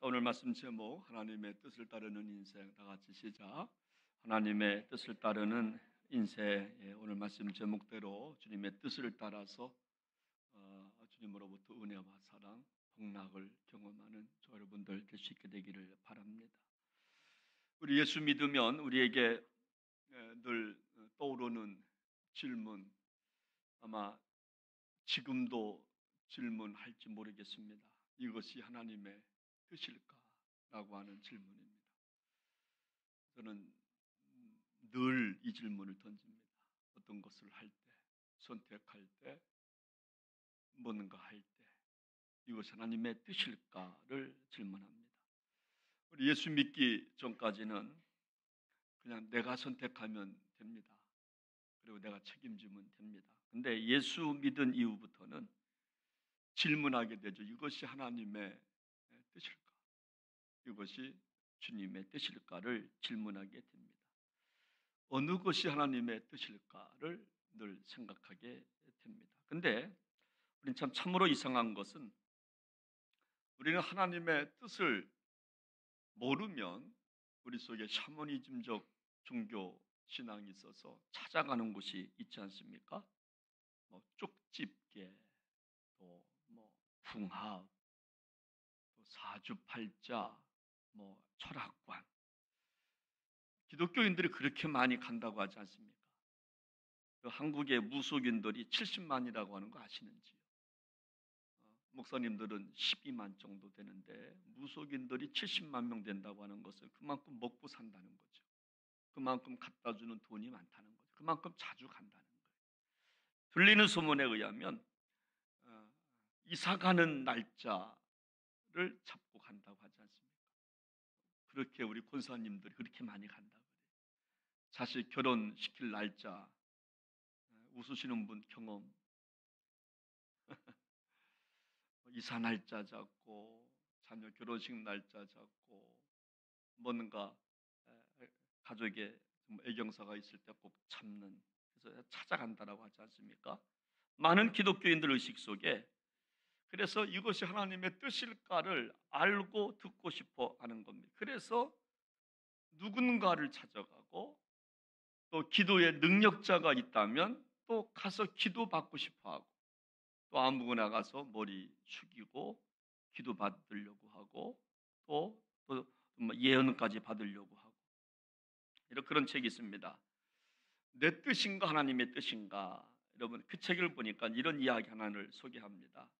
오늘 말씀 제목 하나님의 뜻을 따르는 인생. 다 같이 시작. 하나님의 뜻을 따르는 인생. 오늘 말씀 제목대로 주님의 뜻을 따라서 주님으로부터 은혜와 사랑, 복락을 경험하는 저 여러분들 될 수 있게 되기를 바랍니다. 우리 예수 믿으면 우리에게 늘 떠오르는 질문, 아마 지금도 질문할지 모르겠습니다. 이것이 하나님의 뜻일까라고 하는 질문입니다. 저는 늘 이 질문을 던집니다. 어떤 것을 할 때, 선택할 때, 뭔가 할 때, 이것이 하나님의 뜻일까를 질문합니다. 우리 예수 믿기 전까지는 그냥 내가 선택하면 됩니다. 그리고 내가 책임지면 됩니다. 근데 예수 믿은 이후부터는 질문하게 되죠. 이것이 하나님의 뜻일까? 이것이 주님의 뜻일까를 질문하게 됩니다. 어느 것이 하나님의 뜻일까를 늘 생각하게 됩니다. 근데 우리는 참으로 이상한 것은 우리는 하나님의 뜻을 모르면 우리 속에 샤머니즘적 종교 신앙이 있어서 찾아가는 곳이 있지 않습니까? 쪽집게, 또 풍합, 또 사주팔자, 철학관. 기독교인들이 그렇게 많이 간다고 하지 않습니까? 한국의 무속인들이 70만이라고 하는 거 아시는지요? 목사님들은 12만 정도 되는데 무속인들이 70만 명 된다고 하는 것은 그만큼 먹고 산다는 거죠. 그만큼 갖다 주는 돈이 많다는 거죠. 그만큼 자주 간다는 거예요. 들리는 소문에 의하면 이사 가는 날짜를 잡고 간다고 하지 않습니까? 그렇게 우리 권사님들이 그렇게 많이 간다고 해요. 사실 결혼시킬 날짜 웃으시는 분 경험 이사 날짜 잡고 자녀 결혼식 날짜 잡고 뭔가 가족에 애경사가 있을 때 꼭 참는, 그래서 찾아간다라고 하지 않습니까? 많은 기독교인들 의식 속에 그래서 이것이 하나님의 뜻일까를 알고 듣고 싶어 하는 겁니다. 그래서 누군가를 찾아가고 또 기도의 능력자가 있다면 또 가서 기도받고 싶어 하고 또 아무거나 가서 머리 숙이고 기도 받으려고 하고 또 예언까지 받으려고 하고 이런 그런 책이 있습니다. 내 뜻인가 하나님의 뜻인가? 여러분 그 책을 보니까 이런 이야기 하나를 소개합니다.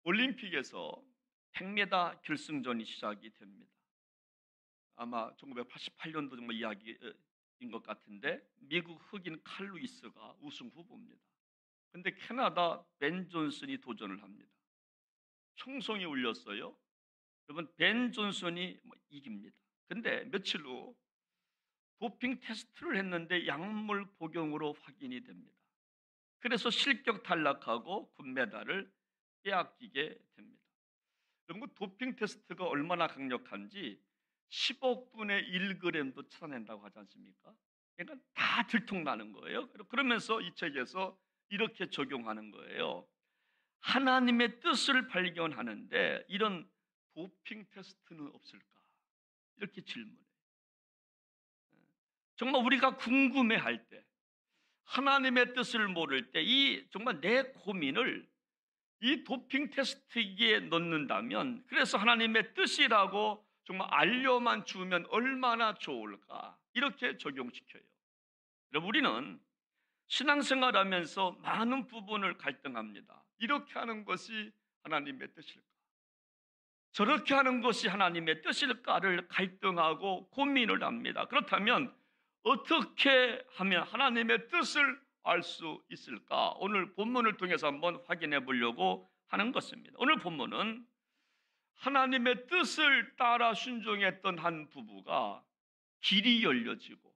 올림픽에서 100m 결승전이 시작이 됩니다. 아마 1988년도 정도 이야기인 것 같은데 미국 흑인 칼 루이스가 우승 후보입니다. 근데 캐나다 벤 존슨이 도전을 합니다. 총성이 울렸어요. 여러분 벤 존슨이 이깁니다. 근데 며칠 후 도핑 테스트를 했는데 약물 복용으로 확인이 됩니다. 그래서 실격 탈락하고 금메달을 빼앗기게 됩니다. 여러분 도핑 테스트가 얼마나 강력한지 10억분의 1g도 찾아낸다고 하지 않습니까? 그러니까 다 들통나는 거예요. 그러면서 이 책에서 이렇게 적용하는 거예요. 하나님의 뜻을 발견하는데 이런 도핑 테스트는 없을까? 이렇게 질문해요. 정말 우리가 궁금해할 때, 하나님의 뜻을 모를 때 이 정말 내 고민을 이 도핑 테스트기에 넣는다면, 그래서 하나님의 뜻이라고 정말 알려만 주면 얼마나 좋을까? 이렇게 적용시켜요. 우리는 신앙생활하면서 많은 부분을 갈등합니다. 이렇게 하는 것이 하나님의 뜻일까? 저렇게 하는 것이 하나님의 뜻일까를 갈등하고 고민을 합니다. 그렇다면 어떻게 하면 하나님의 뜻을 알 수 있을까? 오늘 본문을 통해서 한번 확인해 보려고 하는 것입니다. 오늘 본문은 하나님의 뜻을 따라 순종했던 한 부부가 길이 열려지고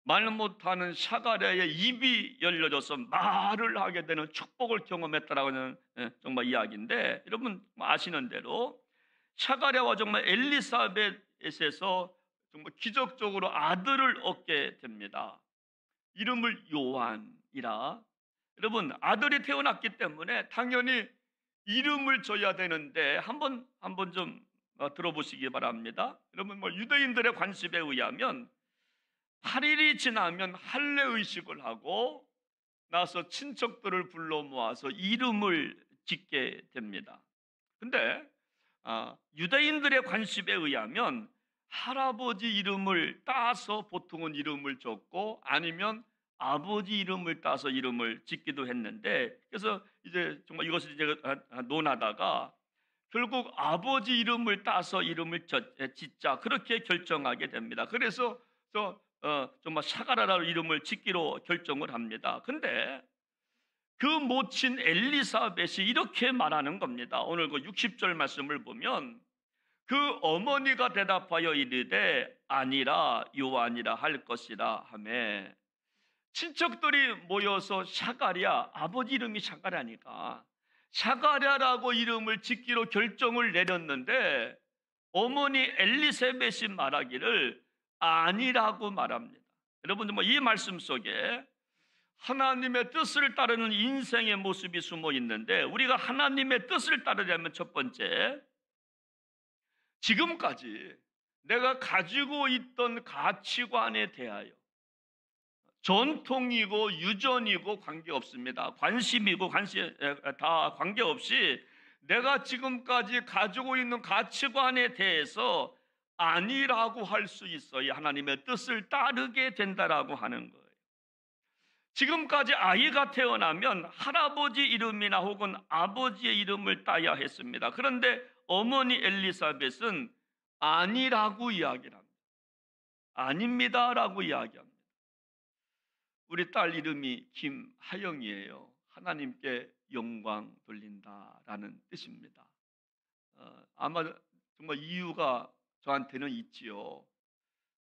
말 못하는 샤가랴의 입이 열려져서 말을 하게 되는 축복을 경험했다라고 하는 정말 이야기인데, 여러분 아시는 대로 샤가랴와 정말 엘리사벳에서 정말 기적적으로 아들을 얻게 됩니다. 이름을 요한이라. 여러분 아들이 태어났기 때문에 당연히 이름을 줘야 되는데 한번 좀 들어보시기 바랍니다. 여러분, 유대인들의 관습에 의하면 8일이 지나면 할례 의식을 하고 나서 친척들을 불러 모아서 이름을 짓게 됩니다. 근데 유대인들의 관습에 의하면 할아버지 이름을 따서 보통은 이름을 줬고 아니면 아버지 이름을 따서 이름을 짓기도 했는데, 그래서 이제 정말 이것을 이제 논하다가 결국 아버지 이름을 따서 이름을 짓자, 그렇게 결정하게 됩니다. 그래서 정말 샤가라라는 이름을 짓기로 결정을 합니다. 근데 그 모친 엘리사벳이 이렇게 말하는 겁니다. 오늘 그 60절 말씀을 보면 그 어머니가 대답하여 이르되 아니라 요한이라 할 것이라 하매, 친척들이 모여서 샤가랴, 아버지 이름이 샤가랴니까 샤가랴라고 이름을 짓기로 결정을 내렸는데 어머니 엘리사벳이 말하기를 아니라고 말합니다. 여러분, 이 말씀 속에 하나님의 뜻을 따르는 인생의 모습이 숨어 있는데, 우리가 하나님의 뜻을 따르려면 첫 번째, 지금까지 내가 가지고 있던 가치관에 대하여 전통이고 유전이고 관계없습니다. 관심이고 관심 다 관계없이 내가 지금까지 가지고 있는 가치관에 대해서 아니라고 할 수 있어야 하나님의 뜻을 따르게 된다라고 하는 거예요. 지금까지 아이가 태어나면 할아버지 이름이나 혹은 아버지의 이름을 따야 했습니다. 그런데 어머니 엘리사벳은 아니라고 이야기를 합니다. 아닙니다라고 이야기합니다. 우리 딸 이름이 김하영이에요. 하나님께 영광 돌린다라는 뜻입니다. 아마 정말 이유가 저한테는 있지요.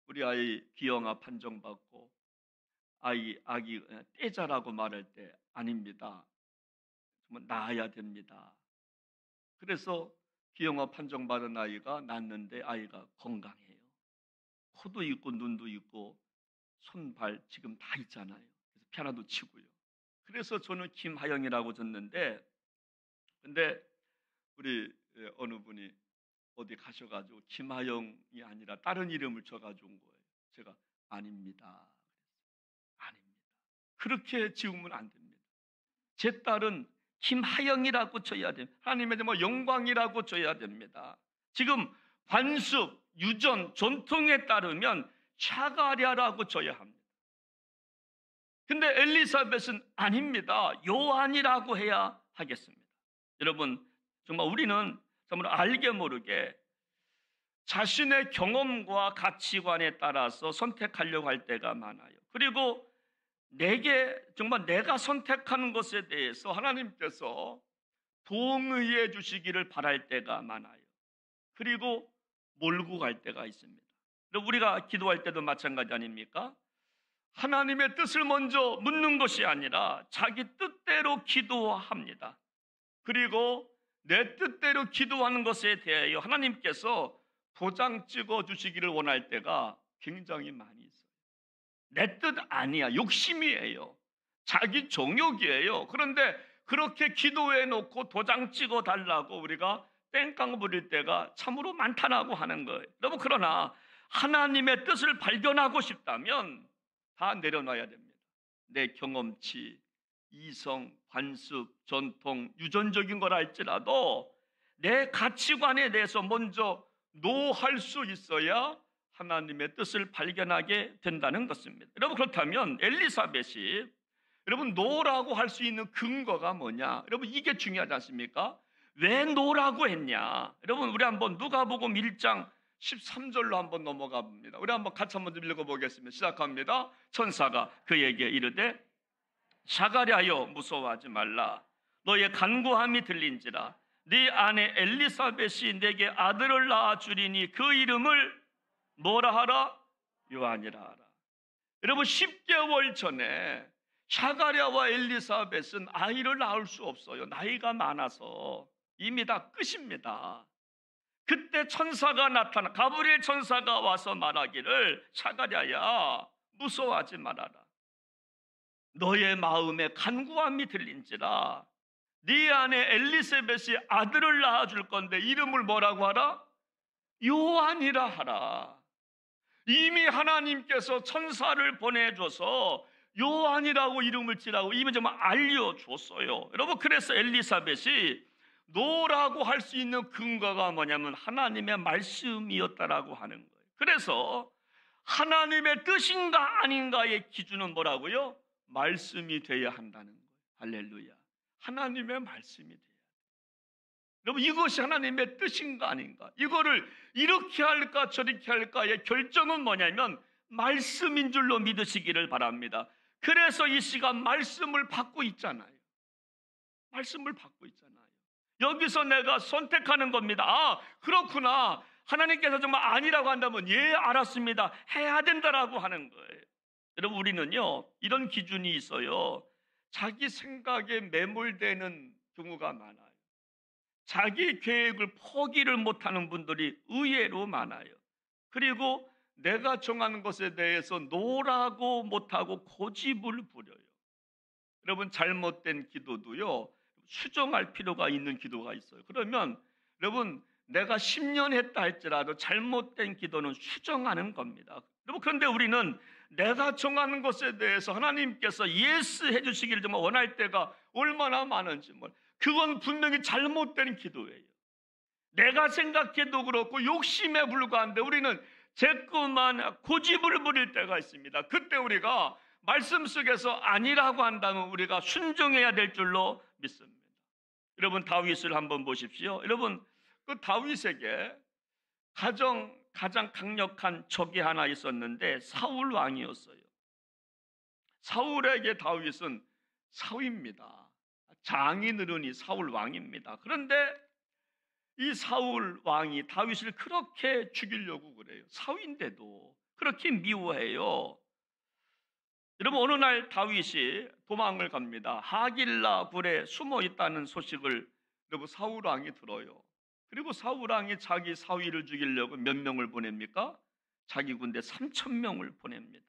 우리 아이 기영아 판정받고 아기 떼자라고 말할 때 아닙니다, 정말 낳아야 됩니다. 그래서 기영아 판정받은 아이가 낳는데 아이가 건강해요. 코도 있고 눈도 있고 손발 지금 다 있잖아요. 그래서 피아노도 치고요. 그래서 저는 김하영이라고 졌는데, 근데 우리 어느 분이 어디 가셔가지고 김하영이 아니라 다른 이름을 줘가지고 온 거예요. 제가 아닙니다. 아닙니다. 그렇게 지으면 안 됩니다. 제 딸은 김하영이라고 줘야 됩니다. 하나님의 영광이라고 줘야 됩니다. 지금 관습, 유전, 전통에 따르면 샤가랴라고 줘야 합니다. 근데 엘리사벳은 아닙니다, 요한이라고 해야 하겠습니다. 여러분, 정말 우리는 정말 알게 모르게 자신의 경험과 가치관에 따라서 선택하려고 할 때가 많아요. 그리고 정말 내가 선택하는 것에 대해서 하나님께서 동의해 주시기를 바랄 때가 많아요. 그리고 몰고 갈 때가 있습니다. 우리가 기도할 때도 마찬가지 아닙니까? 하나님의 뜻을 먼저 묻는 것이 아니라 자기 뜻대로 기도합니다. 그리고 내 뜻대로 기도하는 것에 대하여 하나님께서 도장 찍어 주시기를 원할 때가 굉장히 많이 있어요. 내 뜻 아니야, 욕심이에요, 자기 정욕이에요. 그런데 그렇게 기도해 놓고 도장 찍어 달라고 우리가 땡깡 부릴 때가 참으로 많다라고 하는 거예요. 여러분, 그러나 하나님의 뜻을 발견하고 싶다면 다 내려놔야 됩니다. 내 경험치, 이성, 관습, 전통, 유전적인 걸 할지라도 내 가치관에 대해서 먼저 노할 수 있어야 하나님의 뜻을 발견하게 된다는 것입니다. 여러분, 그렇다면 엘리사벳이 여러분 노라고 할 수 있는 근거가 뭐냐? 여러분, 이게 중요하지 않습니까? 왜 노라고 했냐? 여러분, 우리 한번 누가복음 1장 13절로 한번 넘어가 봅니다. 우리 한번 같이 한번 읽어보겠습니다. 시작합니다. 천사가 그에게 이르되 샤가랴여 무서워하지 말라. 너의 간구함이 들린지라. 네 아내 엘리사벳이 내게 아들을 낳아주리니 그 이름을 뭐라 하라? 요한이라 하라. 여러분, 10개월 전에 샤가랴와 엘리사벳은 아이를 낳을 수 없어요. 나이가 많아서 이미 다 끝입니다. 그때 천사가 나타나, 가브리엘 천사가 와서 말하기를 샤가랴야 무서워하지 말아라. 너의 마음에 간구함이 들린지라. 네 아내 엘리사벳이 아들을 낳아줄 건데 이름을 뭐라고 하라? 요한이라 하라. 이미 하나님께서 천사를 보내줘서 요한이라고 이름을 지라고 이미 정말 알려줬어요. 여러분, 그래서 엘리사벳이 노라고 할 수 있는 근거가 뭐냐면 하나님의 말씀이었다라고 하는 거예요. 그래서 하나님의 뜻인가 아닌가의 기준은 뭐라고요? 말씀이 돼야 한다는 거예요. 할렐루야. 하나님의 말씀이 돼야 돼요. 여러분, 이것이 하나님의 뜻인가 아닌가, 이거를 이렇게 할까 저렇게 할까의 결정은 뭐냐면 말씀인 줄로 믿으시기를 바랍니다. 그래서 이 시간 말씀을 받고 있잖아요. 말씀을 받고 있잖아요. 여기서 내가 선택하는 겁니다. 아, 그렇구나. 하나님께서 정말 아니라고 한다면 예, 알았습니다. 해야 된다라고 하는 거예요. 여러분, 우리는요 이런 기준이 있어요. 자기 생각에 매몰되는 경우가 많아요. 자기 계획을 포기를 못하는 분들이 의외로 많아요. 그리고 내가 정하는 것에 대해서 노라고 못하고 고집을 부려요. 여러분, 잘못된 기도도요 수정할 필요가 있는 기도가 있어요. 그러면 여러분, 내가 10년 했다 할지라도 잘못된 기도는 수정하는 겁니다. 여러분, 그런데 우리는 내가 정하는 것에 대해서 하나님께서 예스 해주시기를 정말 원할 때가 얼마나 많은지, 그건 분명히 잘못된 기도예요. 내가 생각해도 그렇고 욕심에 불과한데 우리는 자꾸만 고집을 부릴 때가 있습니다. 그때 우리가 말씀 속에서 아니라고 한다면 우리가 순종해야 될 줄로 믿습니다. 여러분, 다윗을 한번 보십시오. 여러분, 그 다윗에게 가장 강력한 적이 하나 있었는데 사울 왕이었어요. 사울에게 다윗은 사위입니다. 장인어른이 사울 왕입니다. 그런데 이 사울 왕이 다윗을 그렇게 죽이려고 그래요. 사위인데도 그렇게 미워해요. 여러분, 어느 날 다윗이 도망을 갑니다. 하길라 굴에 숨어 있다는 소식을 여러분 사울 왕이 들어요. 그리고 사울 왕이 자기 사위를 죽이려고 몇 명을 보냅니까? 자기 군대 3,000명을 보냅니다.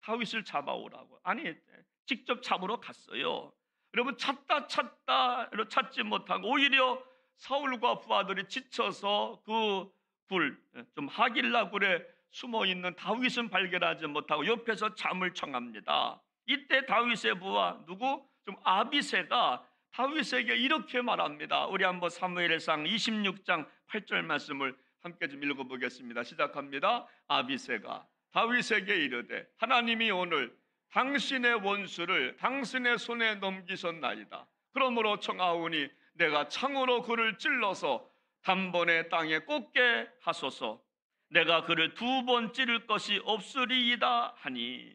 다윗을 잡아오라고. 아니, 직접 잡으러 갔어요. 여러분, 찾다 찾지 못하고 오히려 사울과 부하들이 지쳐서 그 좀 하길라 굴에 숨어있는 다윗은 발견하지 못하고 옆에서 잠을 청합니다. 이때 다윗의 부하 좀 아비새가 다윗에게 이렇게 말합니다. 우리 한번 사무엘상 26장 8절 말씀을 함께 좀 읽어보겠습니다. 시작합니다. 아비새가 다윗에게 이르되 하나님이 오늘 당신의 원수를 당신의 손에 넘기셨나이다. 그러므로 청하오니 내가 창으로 그를 찔러서 단번에 땅에 꽂게 하소서. 내가 그를 2번 찌를 것이 없으리이다 하니,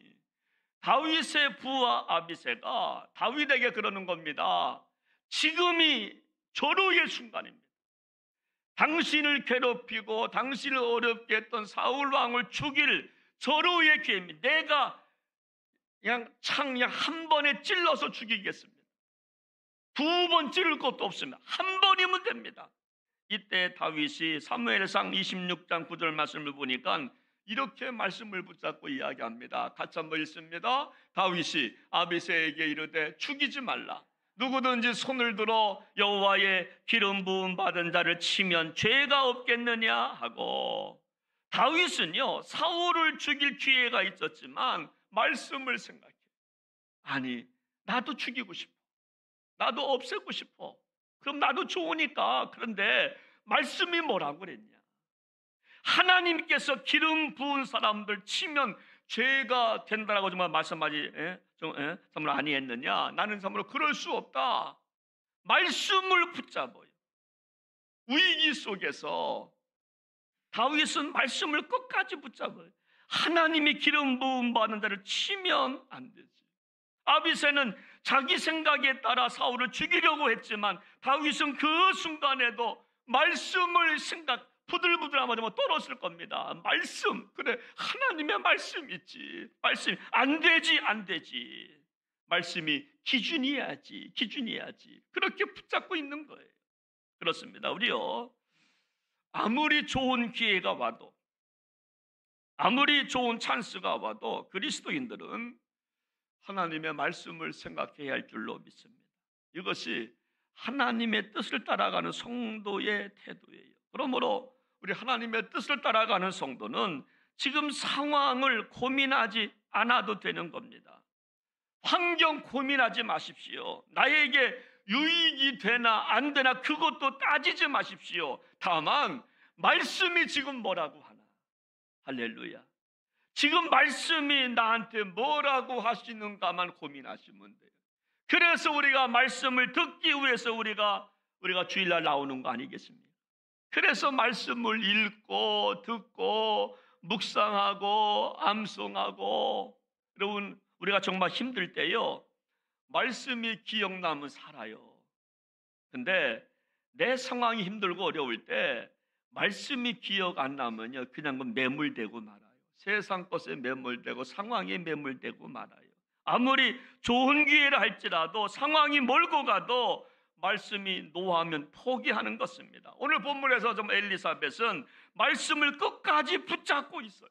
다윗의 부하 아비새가 다윗에게 그러는 겁니다. 지금이 절호의 순간입니다. 당신을 괴롭히고 당신을 어렵게 했던 사울 왕을 죽일 절호의 기회입니다. 내가 그냥 한 번에 찔러서 죽이겠습니다. 2번 찌를 것도 없습니다. 한 번이면 됩니다. 이때 다윗이 사무엘상 26장 9절 말씀을 보니까 이렇게 말씀을 붙잡고 이야기합니다. 같이 한번 읽습니다. 다윗이 아비새에게 이르되 죽이지 말라. 누구든지 손을 들어 여호와의 기름 부음 받은 자를 치면 죄가 없겠느냐 하고, 다윗은요 사울을 죽일 기회가 있었지만 말씀을 생각해. 아니, 나도 죽이고 싶어. 나도 없애고 싶어. 그럼 나도 좋으니까. 그런데 말씀이 뭐라고 그랬냐? 하나님께서 기름 부은 사람들 치면 죄가 된다라고 정말 말씀하지 정말 아니했느냐? 나는 정말 그럴 수 없다. 말씀을 붙잡아요. 위기 속에서 다윗은 말씀을 끝까지 붙잡아요. 하나님이 기름 부음 받는 자를 치면 안 되지. 아비새는 자기 생각에 따라 사울을 죽이려고 했지만 다윗은 그 순간에도 말씀을 부들부들하면 떨었을 겁니다. 말씀, 그래, 하나님의 말씀 있지. 말씀 안 되지. 말씀이 기준이야지. 그렇게 붙잡고 있는 거예요. 그렇습니다. 우리요, 아무리 좋은 기회가 와도, 아무리 좋은 찬스가 와도 그리스도인들은 하나님의 말씀을 생각해야 할 줄로 믿습니다. 이것이 하나님의 뜻을 따라가는 성도의 태도예요. 그러므로 우리 하나님의 뜻을 따라가는 성도는 지금 상황을 고민하지 않아도 되는 겁니다. 환경 고민하지 마십시오. 나에게 유익이 되나 안 되나 그것도 따지지 마십시오. 다만 말씀이 지금 뭐라고 하나. 할렐루야. 지금 말씀이 나한테 뭐라고 하시는가만 고민하시면 돼요. 그래서 우리가 말씀을 듣기 위해서 우리가 주일날 나오는 거 아니겠습니까? 그래서 말씀을 읽고 듣고 묵상하고 암송하고, 여러분 우리가 정말 힘들 때요 말씀이 기억나면 살아요. 근데 내 상황이 힘들고 어려울 때 말씀이 기억 안 나면요 그냥 매몰되고 말아요. 세상 것에 매몰되고 상황에 매몰되고 말아요. 아무리 좋은 기회라 할지라도 상황이 몰고 가도 말씀이 노하면 포기하는 것입니다. 오늘 본문에서 좀 엘리사벳은 말씀을 끝까지 붙잡고 있어요.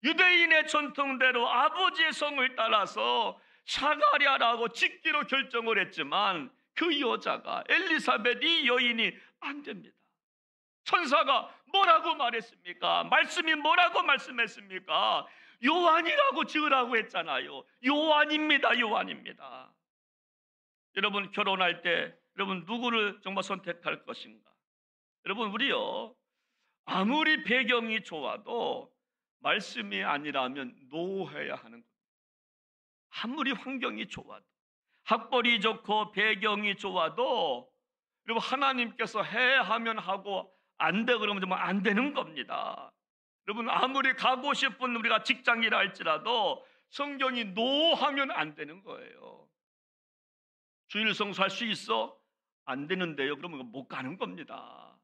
유대인의 전통대로 아버지의 성을 따라서 사가랴라고 짓기로 결정을 했지만 그 여자가 엘리사벳 이 여인이 안 됩니다. 천사가 뭐라고 말했습니까? 말씀이 뭐라고 말씀했습니까? 요한이라고 지으라고 했잖아요. 요한입니다. 요한입니다. 여러분 결혼할 때 여러분 누구를 정말 선택할 것인가? 여러분 우리요 아무리 배경이 좋아도 말씀이 아니라면 노해야 하는 겁니다. 아무리 환경이 좋아도, 학벌이 좋고 배경이 좋아도 여러분 하나님께서 해 하면 하고 안 돼 그러면 정말 안 되는 겁니다. 여러분 아무리 가고 싶은 우리가 직장이라 할지라도 성경이 노하면 안 되는 거예요. 주일 성수할 수 있어? 안 되는데요. 그러면 못 가는 겁니다.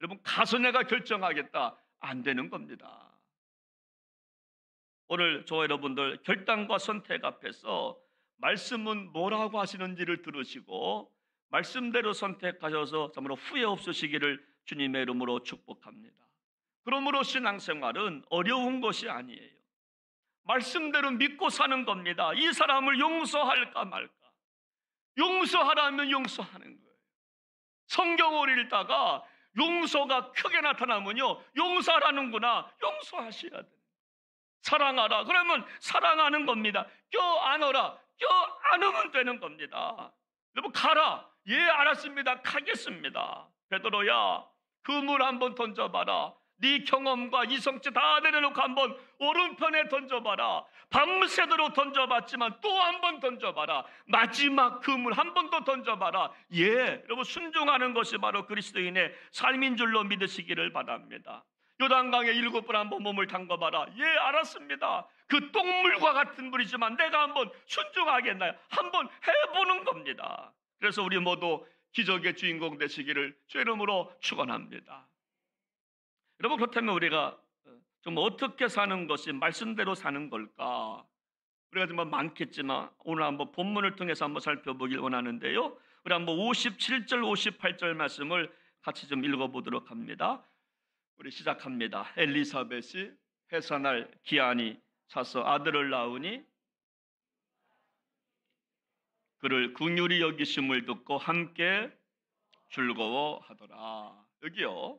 여러분 가서 내가 결정하겠다. 안 되는 겁니다. 오늘 저와 여러분들 결단과 선택 앞에서 말씀은 뭐라고 하시는지를 들으시고 말씀대로 선택하셔서 정말로 후회 없으시기를 주님의 이름으로 축복합니다. 그러므로 신앙생활은 어려운 것이 아니에요. 말씀대로 믿고 사는 겁니다. 이 사람을 용서할까 말까. 용서하라면 용서하는 거예요. 성경을 읽다가 용서가 크게 나타나면요 용서하라는구나. 용서하셔야 돼요. 사랑하라 그러면 사랑하는 겁니다. 껴안어라 껴안으면 되는 겁니다. 여러분 가라. 예 알았습니다. 가겠습니다. 베드로야 그물 한번 던져봐라. 네 경험과 이성치 다 내려놓고 한번 오른편에 던져봐라. 밤새도록 던져봤지만 또 한번 던져봐라. 마지막 그물 한 번 더 던져봐라. 예, 여러분 순종하는 것이 바로 그리스도인의 삶인 줄로 믿으시기를 바랍니다. 요단강에 7번 한번 몸을 담궈봐라. 예 알았습니다. 그 똥물과 같은 물이지만 내가 한번 순종하겠나요? 한번 해보는 겁니다. 그래서 우리 모두 기적의 주인공 되시기를 주의 이름으로 축원합니다. 여러분 그렇다면 우리가 좀 어떻게 사는 것이 말씀대로 사는 걸까? 우리가 정말 많겠지만 오늘 한번 본문을 통해서 한번 살펴보길 원하는데요. 우리 한번 57절 58절 말씀을 같이 좀 읽어보도록 합니다. 우리 시작합니다. 엘리사벳이 해산할 기한이 차서 아들을 낳으니 그를 긍휼히 여기심을 듣고 함께 즐거워하더라. 여기요.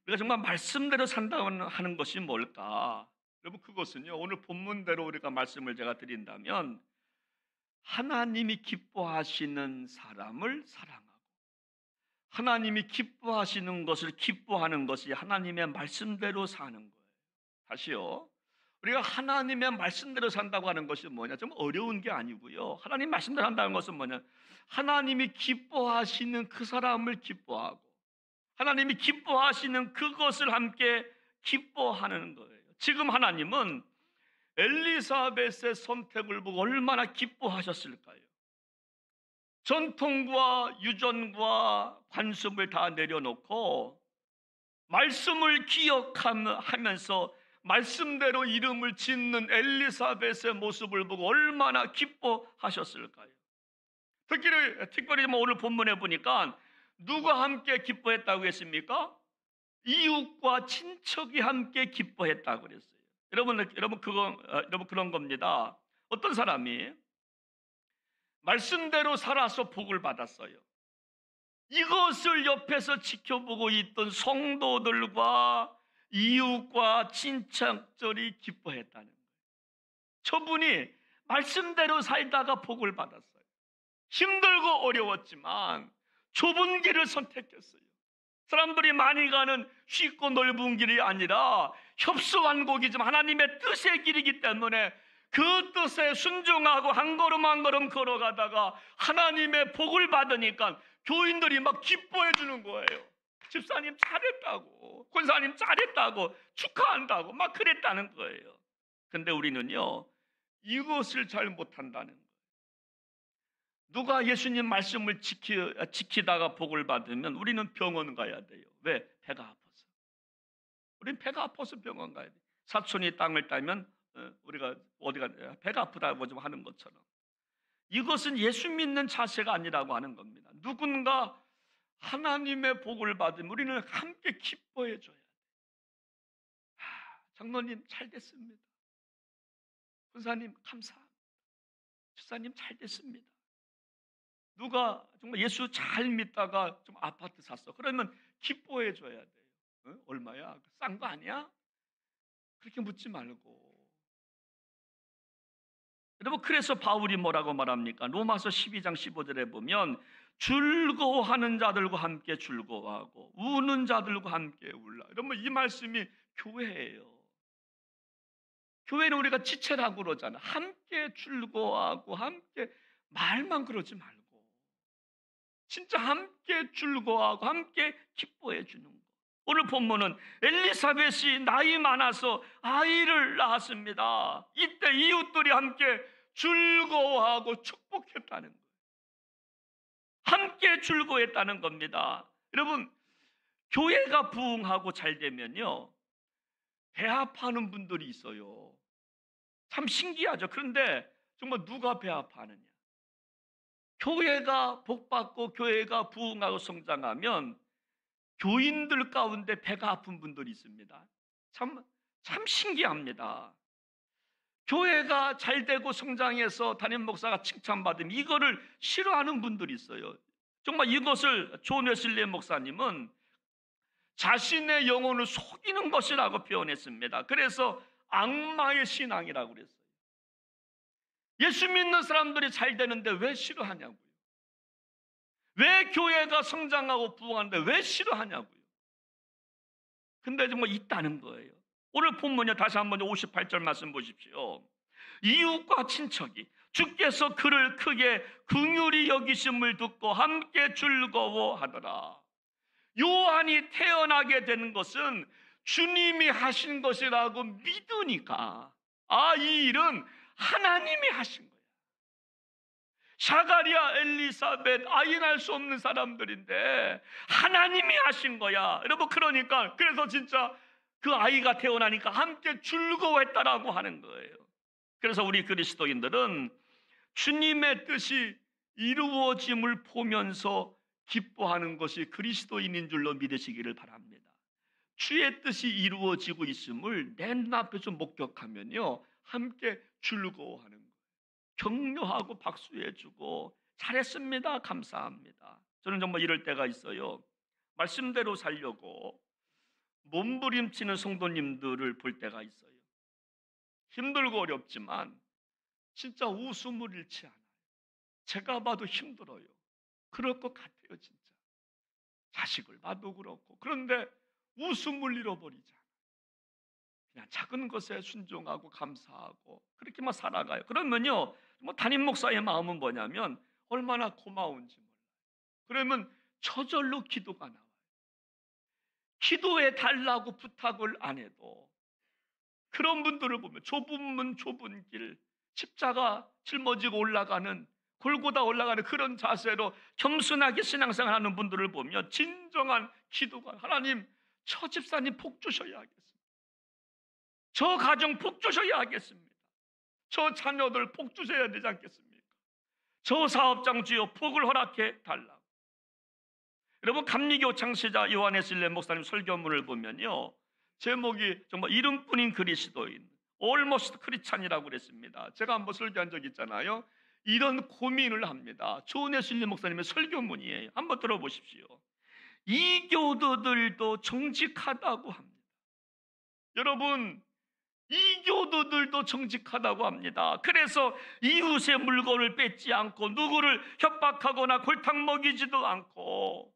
우리가 정말 말씀대로 산다고 하는 것이 뭘까? 여러분 그것은요. 오늘 본문대로 우리가 말씀을 제가 드린다면 하나님이 기뻐하시는 사람을 사랑하고 하나님이 기뻐하시는 것을 기뻐하는 것이 하나님의 말씀대로 사는 거예요. 다시요. 우리가 하나님의 말씀대로 산다고 하는 것이 뭐냐? 좀 어려운 게 아니고요. 하나님 말씀대로 한다는 것은 뭐냐? 하나님이 기뻐하시는 그 사람을 기뻐하고 하나님이 기뻐하시는 그것을 함께 기뻐하는 거예요. 지금 하나님은 엘리사벳의 선택을 보고 얼마나 기뻐하셨을까요? 전통과 유전과 관습을 다 내려놓고 말씀을 기억하면서 말씀대로 이름을 짓는 엘리사벳의 모습을 보고 얼마나 기뻐하셨을까요? 특별히 오늘 본문에 보니까 누가 함께 기뻐했다고 했습니까? 이웃과 친척이 함께 기뻐했다고 그랬어요. 여러분 그런 겁니다. 어떤 사람이 말씀대로 살아서 복을 받았어요. 이것을 옆에서 지켜보고 있던 성도들과 이웃과 친척들이 기뻐했다는 거예요. 저분이 말씀대로 살다가 복을 받았어요. 힘들고 어려웠지만 좁은 길을 선택했어요. 사람들이 많이 가는 쉽고 넓은 길이 아니라 협소한곡이지만 하나님의 뜻의 길이기 때문에 그 뜻에 순종하고 한 걸음 한 걸음 걸어가다가 하나님의 복을 받으니까 교인들이 막 기뻐해 주는 거예요. 집사님 잘했다고, 권사님 잘했다고, 축하한다고 막 그랬다는 거예요. 근데 우리는요, 이것을 잘 못한다는 거예요. 누가 예수님 말씀을 지키다가 복을 받으면 우리는 병원 가야 돼요. 왜? 배가 아파서. 우리는 배가 아파서 병원 가야 돼요. 사촌이 땅을 따면 우리가 어디가 배가 아프다고 좀 하는 것처럼, 이것은 예수 믿는 자세가 아니라고 하는 겁니다. 누군가 하나님의 복을 받으면 우리는 함께 기뻐해 줘야 돼요. 장로님 잘 됐습니다. 권사님 감사합니다. 집사님 잘 됐습니다. 누가 정말 예수 잘 믿다가 좀 아파트 샀어. 그러면 기뻐해 줘야 돼요. 얼마야? 싼 거 아니야? 그렇게 묻지 말고. 여러분, 그래서 바울이 뭐라고 말합니까? 로마서 12장 15절에 보면 즐거워하는 자들과 함께 즐거워하고 우는 자들과 함께 울라. 여러분, 이 말씀이 교회예요. 교회는 우리가 지체라고 그러잖아. 함께 즐거워하고 함께, 말만 그러지 말고 진짜 함께 즐거워하고 함께 기뻐해 주는 거. 오늘 본문은 엘리사벳이 나이 많아서 아이를 낳았습니다. 이때 이웃들이 함께 즐거워하고 축복했다는 거예요. 함께 즐거워했다는 겁니다. 여러분, 교회가 부흥하고 잘 되면요, 배합하는 분들이 있어요. 참 신기하죠. 그런데 정말 누가 배합하느냐? 교회가 복받고 교회가 부흥하고 성장하면 교인들 가운데 배가 아픈 분들이 있습니다. 참 신기합니다. 교회가 잘 되고 성장해서 담임 목사가 칭찬받으면 이거를 싫어하는 분들이 있어요. 정말 이것을 존 웨슬리 목사님은 자신의 영혼을 속이는 것이라고 표현했습니다. 그래서 악마의 신앙이라고 그랬어요. 예수 믿는 사람들이 잘 되는데 왜 싫어하냐고요. 왜 교회가 성장하고 부흥하는데 왜 싫어하냐고요. 근데 정말 있다는 거예요. 오늘 본문에 다시 한번 58절 말씀 보십시오. 이웃과 친척이 주께서 그를 크게 긍휼히 여기심을 듣고 함께 즐거워하더라. 요한이 태어나게 되는 것은 주님이 하신 것이라고 믿으니까, 이 일은 하나님이 하신 거야. 사가랴, 엘리사벳 아이 낳을 수 없는 사람들인데 하나님이 하신 거야. 여러분, 그러니까 그래서 진짜 그 아이가 태어나니까 함께 즐거워했다라고 하는 거예요. 그래서 우리 그리스도인들은 주님의 뜻이 이루어짐을 보면서 기뻐하는 것이 그리스도인인 줄로 믿으시기를 바랍니다. 주의 뜻이 이루어지고 있음을 내 눈앞에서 목격하면요, 함께 즐거워하는 거예요. 격려하고 박수해주고 잘했습니다, 감사합니다. 저는 정말 이럴 때가 있어요. 말씀대로 살려고 몸부림치는 성도님들을 볼 때가 있어요. 힘들고 어렵지만 진짜 웃음을 잃지 않아요. 제가 봐도 힘들어요. 그럴 것 같아요, 진짜. 자식을 봐도 그렇고. 그런데 웃음을 잃어버리지 않아요. 그냥 작은 것에 순종하고 감사하고 그렇게만 살아가요. 그러면요, 담임 목사의 마음은 뭐냐면 얼마나 고마운지 몰라요. 그러면 저절로 기도가 나와요. 기도해 달라고 부탁을 안 해도 그런 분들을 보면 좁은 문 좁은 길, 십자가 짊어지고 올라가는, 골고다 올라가는 그런 자세로 겸손하게 신앙생활하는 분들을 보면 진정한 기도가, 하나님 저 집사님 복 주셔야 하겠습니다. 저 가정 복 주셔야 하겠습니다. 저 자녀들 복 주셔야 되지 않겠습니까? 저 사업장 주여 복을 허락해 달라고. 여러분, 감리교 창시자 요한 웨슬리 목사님 설교문을 보면요, 제목이 정말 이름뿐인 그리스도인, Almost Christian이라고 그랬습니다. 제가 한번 설교한 적 있잖아요. 이런 고민을 합니다. 조은혜순리 목사님의 설교문이에요. 한번 들어보십시오. 이교도들도 정직하다고 합니다. 여러분, 이교도들도 정직하다고 합니다. 그래서 이웃의 물건을 뺏지 않고 누구를 협박하거나 골탕 먹이지도 않고,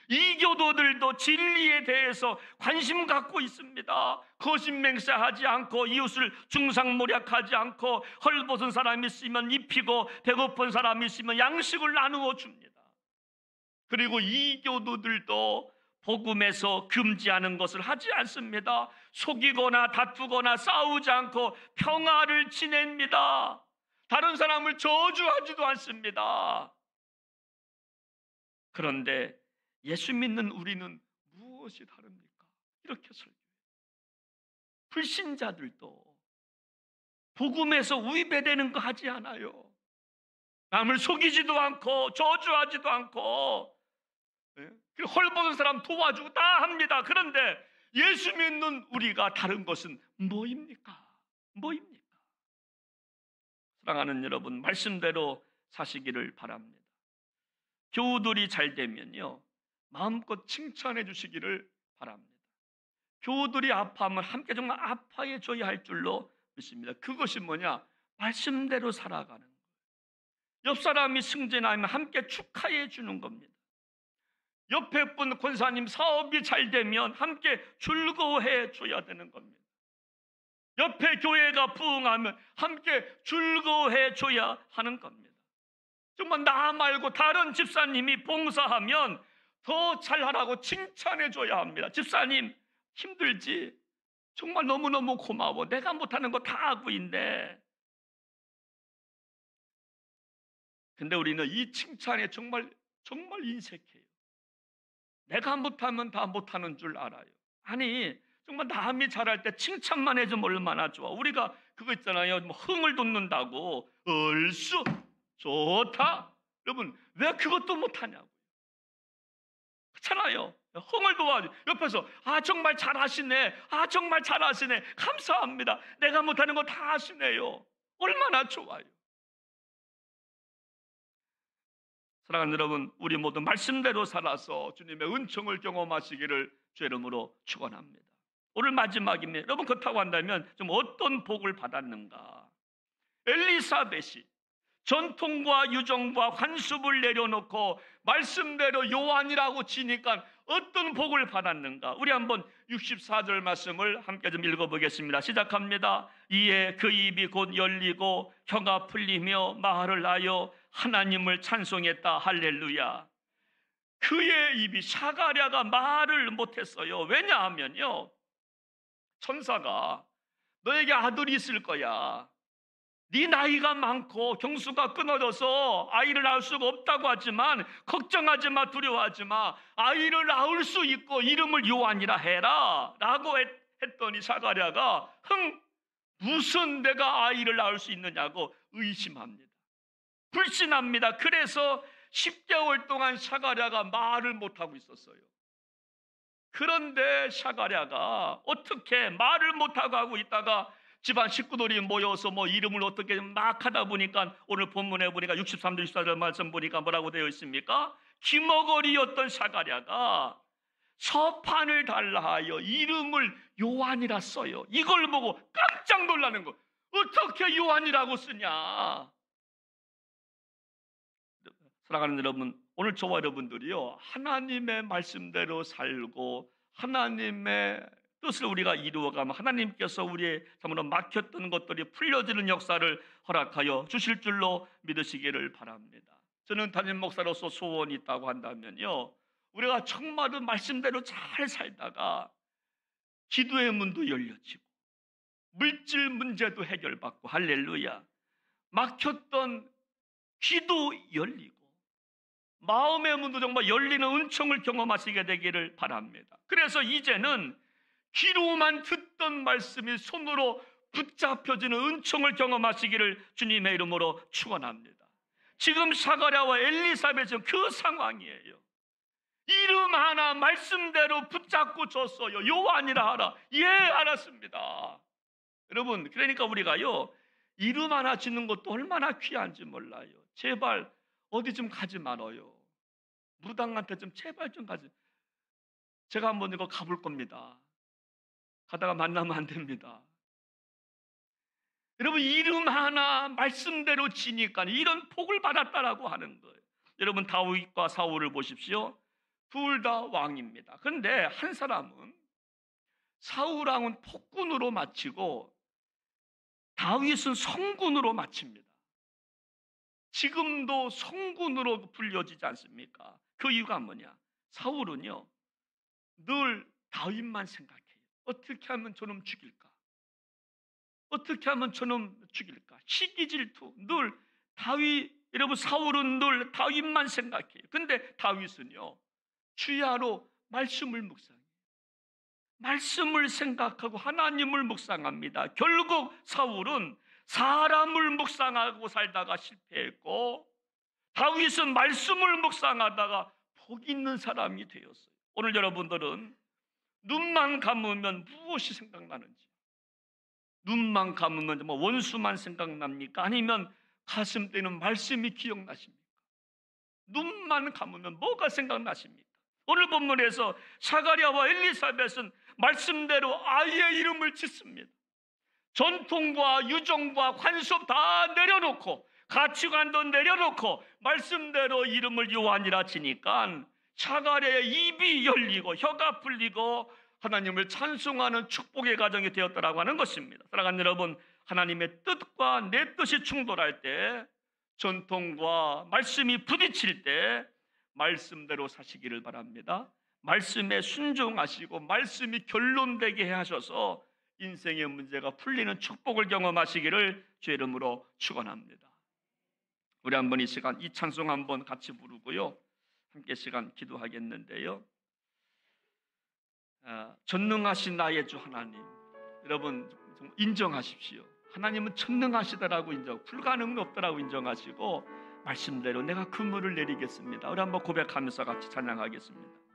이교도들도 진리에 대해서 관심 갖고 있습니다. 거짓맹세하지 않고, 이웃을 중상모략하지 않고, 헐벗은 사람이 있으면 입히고 배고픈 사람이 있으면 양식을 나누어 줍니다. 그리고 이교도들도 복음에서 금지하는 것을 하지 않습니다. 속이거나 다투거나 싸우지 않고 평화를 지냅니다. 다른 사람을 저주하지도 않습니다. 그런데 예수 믿는 우리는 무엇이 다릅니까? 이렇게 설교해요. 불신자들도 복음에서 위배되는 거 하지 않아요. 남을 속이지도 않고 저주하지도 않고, 헐벗은 사람 도와주고 다 합니다. 그런데 예수 믿는 우리가 다른 것은 뭐입니까? 뭐입니까? 사랑하는 여러분, 말씀대로 사시기를 바랍니다. 교우들이 잘 되면요, 마음껏 칭찬해 주시기를 바랍니다. 교우들이 아파하면 함께 정말 아파해 줘야 할 줄로 믿습니다. 그것이 뭐냐? 말씀대로 살아가는 거예요. 옆 사람이 승진하면 함께 축하해 주는 겁니다. 옆에 분 권사님 사업이 잘 되면 함께 즐거워해 줘야 되는 겁니다. 옆에 교회가 부흥하면 함께 즐거워해 줘야 하는 겁니다. 정말 나 말고 다른 집사님이 봉사하면 더 잘하라고 칭찬해 줘야 합니다. 집사님 힘들지? 정말 너무너무 고마워. 내가 못하는 거 다 하고 있네. 근데 우리는 이 칭찬에 정말 인색해요. 내가 못하면 다 못하는 줄 알아요. 아니, 정말 남이 잘할 때 칭찬만 해주면 얼마나 좋아. 우리가 그거 있잖아요. 뭐 흥을 돋는다고. 얼쑤 좋다. 여러분, 왜 그것도 못하냐고. 그렇잖아요. 흥을 돋아줘. 옆에서 정말 잘하시네. 정말 잘하시네. 감사합니다. 내가 못하는 거 다 하시네요. 얼마나 좋아요. 사랑하는 여러분, 우리 모두 말씀대로 살아서 주님의 은총을 경험하시기를 주의 이름으로 축원합니다. 오늘 마지막입니다. 여러분, 그렇다고 한다면 좀 어떤 복을 받았는가? 엘리사벳이 전통과 유정과 관습을 내려놓고 말씀대로 요한이라고 지니까 어떤 복을 받았는가? 우리 한번 64절 말씀을 함께 좀 읽어보겠습니다. 시작합니다. 이에 그 입이 곧 열리고 혀가 풀리며 말을 하여 하나님을 찬송했다. 할렐루야. 그의 입이, 사가랴가 말을 못했어요. 왜냐하면요, 천사가 너에게 아들이 있을 거야. 네 나이가 많고 경수가 끊어져서 아이를 낳을 수가 없다고 하지만 걱정하지 마, 두려워하지 마. 아이를 낳을 수 있고 이름을 요한이라 해라 라고 했더니 사가랴가 무슨 내가 아이를 낳을 수 있느냐고 의심합니다. 불신합니다. 그래서 10개월 동안 사가랴가 말을 못하고 있었어요. 그런데 사가랴가 어떻게 말을 못하고 하고 있다가 집안 식구들이 모여서 이름을 어떻게 막 하다 보니까 오늘 본문에 보니까 63절 64절 말씀 보니까 뭐라고 되어 있습니까? 귀머거리였던 사가랴가 서판을 달라하여 이름을 요한이라 써요. 이걸 보고 깜짝 놀라는 거. 어떻게 요한이라고 쓰냐? 사랑하는 여러분, 오늘 저와 여러분들이요, 하나님의 말씀대로 살고 하나님의 뜻을 우리가 이루어가면 하나님께서 우리의 참으로 막혔던 것들이 풀려지는 역사를 허락하여 주실 줄로 믿으시기를 바랍니다. 저는 담임 목사로서 소원이 있다고 한다면요, 우리가 정말로 말씀대로 잘 살다가 기도의 문도 열려지고 물질 문제도 해결받고, 할렐루야, 막혔던 귀도 열리고 마음의 문도 정말 열리는 은총을 경험하시게 되기를 바랍니다. 그래서 이제는 귀로만 듣던 말씀이 손으로 붙잡혀지는 은총을 경험하시기를 주님의 이름으로 축원합니다. 지금 사가랴와 엘리사벳은 그 상황이에요. 이름 하나 말씀대로 붙잡고 줬어요. 요한이라 하라. 예, 알았습니다. 여러분, 그러니까 우리가요, 이름 하나 짓는 것도 얼마나 귀한지 몰라요. 제발 어디 좀 가지 말아요. 무당한테 좀 제발 좀 가지. 제가 한번 이거 가볼 겁니다. 가다가 만나면 안 됩니다. 여러분, 이름 하나 말씀대로 지니까 이런 복을 받았다라고 하는 거예요. 여러분, 다윗과 사울을 보십시오. 둘 다 왕입니다. 그런데 한 사람은 사울왕은 폭군으로 마치고 다윗은 성군으로 마칩니다. 지금도 성군으로 불려지지 않습니까? 그 이유가 뭐냐? 사울은요, 늘 다윗만 생각해요. 어떻게 하면 저놈 죽일까? 어떻게 하면 저놈 죽일까? 시기 질투, 늘 다윗, 여러분, 사울은 늘 다윗만 생각해요. 근데 다윗은요, 주야로 말씀을 묵상해요. 말씀을 생각하고 하나님을 묵상합니다. 결국 사울은 사람을 묵상하고 살다가 실패했고, 다윗은 말씀을 묵상하다가 복 있는 사람이 되었어요. 오늘 여러분들은 눈만 감으면 무엇이 생각나는지, 눈만 감으면 뭐 원수만 생각납니까? 아니면 가슴 뛰는 말씀이 기억나십니까? 눈만 감으면 뭐가 생각나십니까? 오늘 본문에서 사가랴와 엘리사벳은 말씀대로 아이의 이름을 짓습니다. 전통과 유정과 관습 다 내려놓고 가치관도 내려놓고 말씀대로 이름을 요한이라 지니까 사가랴의 입이 열리고 혀가 풀리고 하나님을 찬송하는 축복의 가정이 되었다라고 하는 것입니다. 사랑하는 여러분, 하나님의 뜻과 내 뜻이 충돌할 때, 전통과 말씀이 부딪힐 때 말씀대로 사시기를 바랍니다. 말씀에 순종하시고 말씀이 결론되게 하셔서 인생의 문제가 풀리는 축복을 경험하시기를 주의 이름으로 축원합니다. 우리 한번 이 시간 이 찬송 한번 같이 부르고요, 함께 시간 기도하겠는데요. 전능하신 나의 주 하나님, 여러분 인정하십시오. 하나님은 전능하시다라고 인정, 불가능은 없다라고 인정하시고 말씀대로 내가 그물을 내리겠습니다. 우리 한번 고백하면서 같이 찬양하겠습니다.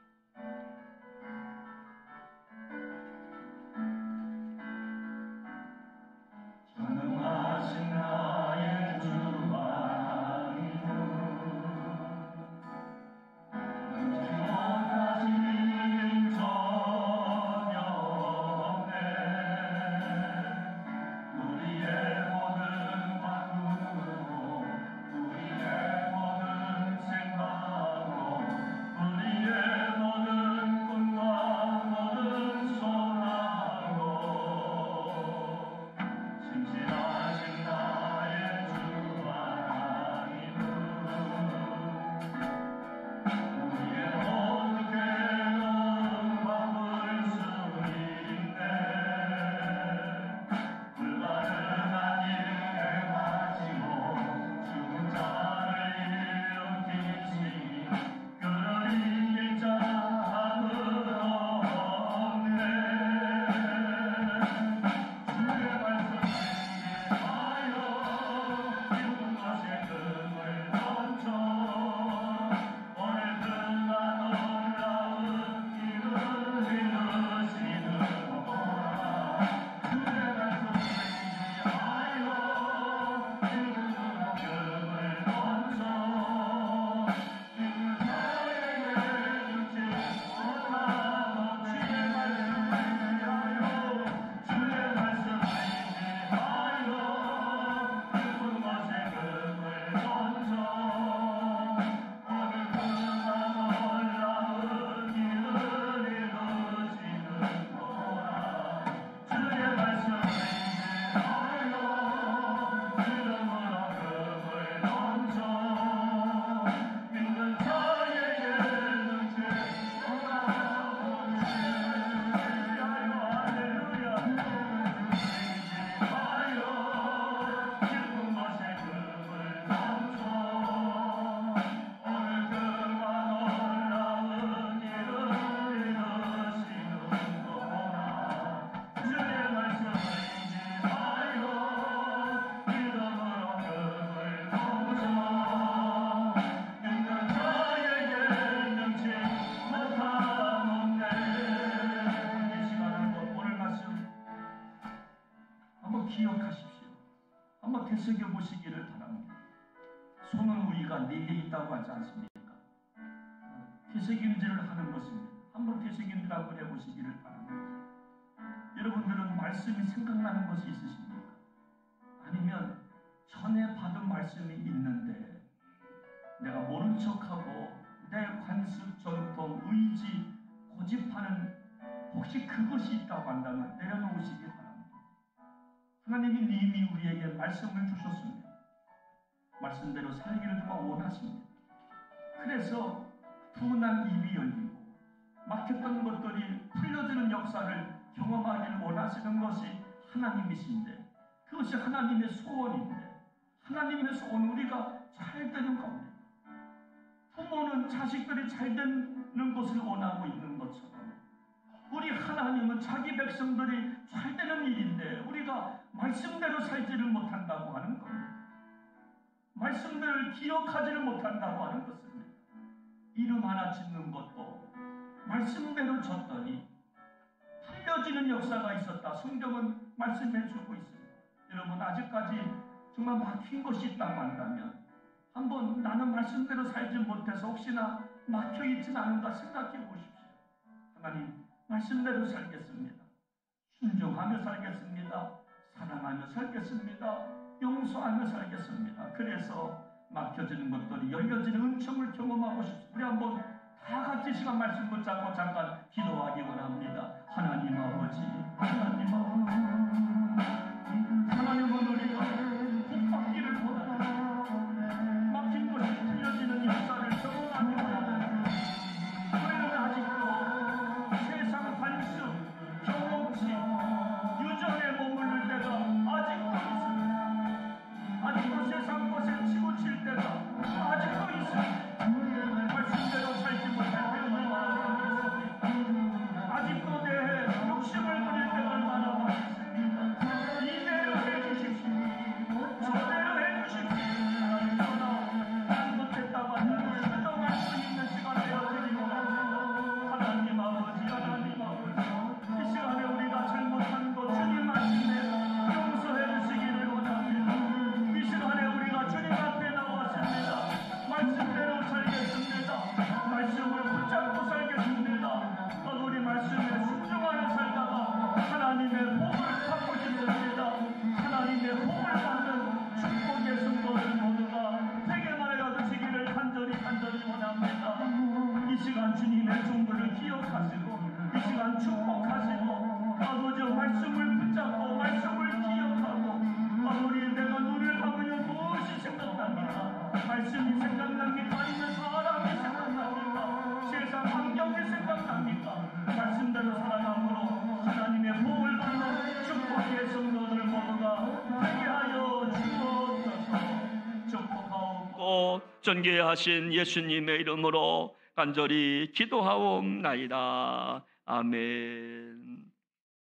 한번 되새겨 보시기를 바랍니다. 손은 우리가 4개 있다고 하지 않습니까? 되새김질을 하는 것입니다. 한번 되새김질 한번 해보시기를 바랍니다. 여러분들은 말씀이 생각나는 것이 있으십니까? 아니면 전에 받은 말씀이 있는데 내가 모른 척하고 내 관습 전통 의지 고집하는 혹시 그것이 있다고 한다면 내려놓으시기 바랍니다. 하나님이 이미 우리에게 말씀을 주셨습니다. 말씀대로 살기를 정말 원하십니다. 그래서 둔한 입이 열리고 막혔던 것들이 풀려지는 역사를 경험하기를 원하시는 것이 하나님이신데, 그것이 하나님의 소원인데, 하나님의 소원 우리가 잘 되는 겁니다. 부모는 자식들이 잘 되는 것을 원하고 있는 것처럼 우리 하나님은 자기 백성들이 잘 되는 일인데 우리가 말씀대로 살지를 못한다고 하는 겁니다. 말씀들을 기억하지를 못한다고 하는 것입니다. 이름 하나 짓는 것도 말씀대로 졌더니 풀려지는 역사가 있었다. 성경은 말씀해주고 있습니다. 여러분, 아직까지 정말 막힌 것이 있다고 한다면 한번 나는 말씀대로 살지 못해서 혹시나 막혀있진 않은가 생각해 보십시오. 하나님, 말씀대로 살겠습니다. 순종하며 살겠습니다. 사랑하며 살겠습니다. 용서하며 살겠습니다. 그래서 막혀지는 것들이 열려지는 은총을 경험하고 싶습니다. 우리 한번 다 같이 시간 말씀 붙잡고 잠깐 기도하기 원합니다. 하나님 아버지, 하나님 아버지, 하나님은 우리가 복받기를 원합니다. 막힌 것이 풀려지는 역사를 경험하기 원합니다. 우리는 아직도 세상 관습, 경험치, 유전에 머무를 때가 아직도 있습니다. 아직도 세상 것에 치우칠 때가 아직도 있습니다. 말씀대로 살지 못할 때가 얼마나 많습니다. 아직도 내 욕심을 부릴 때가 얼마나 많습니다. 이대로 해주십시오. 저대로 해주십시오. 그러나 잘못했다고 한다면 수정할 수 있는 시간을 되어드리고 하나님 아버지, 하나님 아버지, 이 시간에 우리가 잘못한 것 주님 말씀에 용서해 주시기를 원합니다. 이 시간에 우리가 주님 앞에 나왔습니다. 말씀대로 살겠습니다. 말씀을 붙잡고 살겠습니다. 또 우리 말씀에 순종하여 살다가 하나님의 복을 받고 싶습니다. 하나님의 복을 받는 축복의 성도들 모두가 되게 말해 주시기를 간절히 원합니다. 이 시간 주님의 종들을 기억하시고 이 시간 축복하시고 아버지 말씀을 붙잡고 말씀을 기억하고 아버지 내가 눈을 감으면 무엇이 생각납니까? 말씀이 생각납니까? 아니면 사람이 생각납니까? 세상 환경이 생각납니까? 말씀대로 살아감으로 하나님의 복을 받는 축복의 성도들 모두가 되게 하여 주옵소서. 축복하옵고 존귀하신 예수님의 이름으로 간절히 기도하옵나이다. 아멘.